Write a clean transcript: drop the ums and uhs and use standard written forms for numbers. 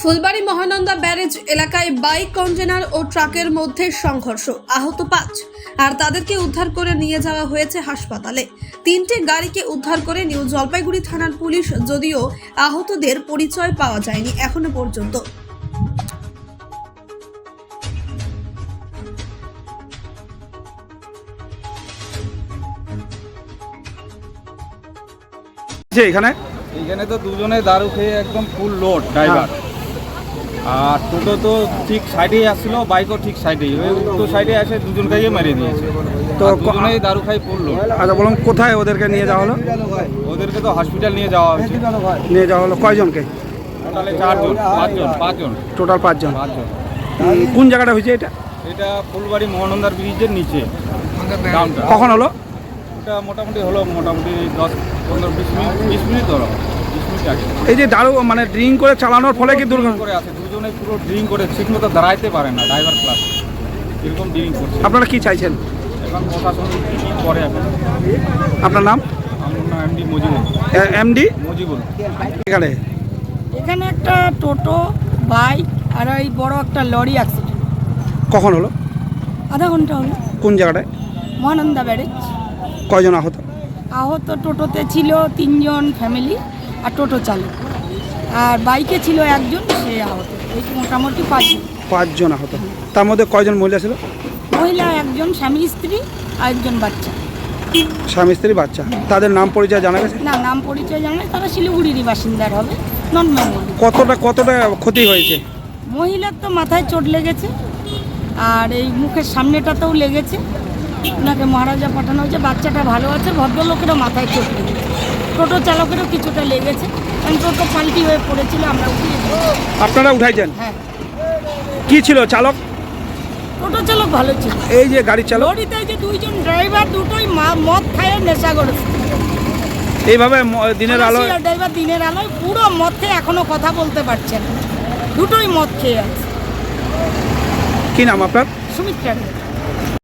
Phulbari Mahananda barrage এলাকায় bike container ও ট্রাকের মধ্যে সংঘর্ষ, আহত 5 আর তাদেরকে উদ্ধার করে নিয়ে যাওয়া হয়েছে হাসপাতালে। 3টে গাড়িকে উদ্ধার করে নিউ জলপাইগুড়ি থানার পুলিশ, যদিও আহতদের পরিচয় পাওয়া যায়নি এখনো পর্যন্ত। এখানে তো দুজনে দারু খেয়ে একদম ফুল লোড ড্রাইভার, আর টোটো তো ঠিক সাইডেই আসছিল, বাইকও ঠিক সাইডেই, ওই উল্টো সাইডে এসে দুজনকেই মেরে দিয়েছে। তো দুজনেই দারু খাই ফুল লোড। আচ্ছা, বলুন কোথায় ওদেরকে নিয়ে যাওয়া হলো? ওদেরকে তো হসপিটাল নিয়ে যাওয়া হয়েছে। নিয়ে যাওয়া হলো কয়জনকে? টোটালে 5জন। টোটাল 5জন। কোন জায়গাটা হয়েছে এটা? এটা ফুলবাড়ি মহানন্দার ব্রিজের নিচে ডাউনটা। কখন হলো? এটা মোটামুটি 10-15-20 মিনিট ধরো, 20 মিনিট আগে। এই যে দারু মানে ড্রিঙ্ক করে চালানোর ফলে কি দুর্ঘটনা করে আছে? দুজনে পুরো ড্রিঙ্ক করে ঠিক মতো দাঁড়াইতে পারে না, ড্রাইভার ক্লাস এরকম ড্রিঙ্ক করছে। আপনারা কি চাইছেন? এখন প্রশাসন কি করে এখন? আপনার নাম? আমার নাম এমডি মজিবুল। এমডি মজিবুল। এখানে একটা টোটো, বাইক আর এই বড় একটা লরি অ্যাক্সিডেন্ট। কখন হলো? আধা ঘন্টা হলো। কোন জায়গাটায়? মহানন্দা ব্যারেজ। কয়জন আহত? আহত টোটোতে ছিল 3 জন ফ্যামিলি আর টোটো চালক, আর বাইকে ছিল 1 জন, সে আহত। এই মোটামুটি 5 জন। 5 জন আহত। তার মধ্যে কয়জন মহিলা ছিল? মহিলা 1 জন, স্বামী স্ত্রী আর 1 জন বাচ্চা। স্বামী স্ত্রী বাচ্চা। তাদের নাম পরিচয় জানা গেছে? না, নাম পরিচয় জানা নাই, তারা শিলিগুড়িরই বাসিন্দার হবে, নন বেঙ্গলি। কতটা ক্ষতি হয়েছে? মহিলার তো মাথায় চোট লেগেছে আর এই মুখের সামনেটাতেও লেগেছে, ওনাকে মহারাজা পাঠানো হয়েছে। বাচ্চাটা ভালো আছে, ভদ্রলোকেরও মাথায় চোট লেগেছে, টোটো চালকেরও কিছুটা লেগেছে, কারণ টোটো পাল্টি হয়ে পড়েছিল, আমরা উঠিয়ে দিয়েছি। আপনারা উঠাইছেন? হ্যাঁ। কি ছিল চালক? টোটো চালক ভালো ছিল। এই যে গাড়ি চালক? লরিতে যে 2 জন ড্রাইভার, দুটোই মদ খায় নেশা করেছে। এইভাবে দিনের আলো? ড্রাইভার দিনের আলোয় পুরো মদ খেয়ে এখনো কথা বলতে পারছেন না, দুটোই মদ খেয়ে আছে। কি নাম আপনার? সুমিত্রা।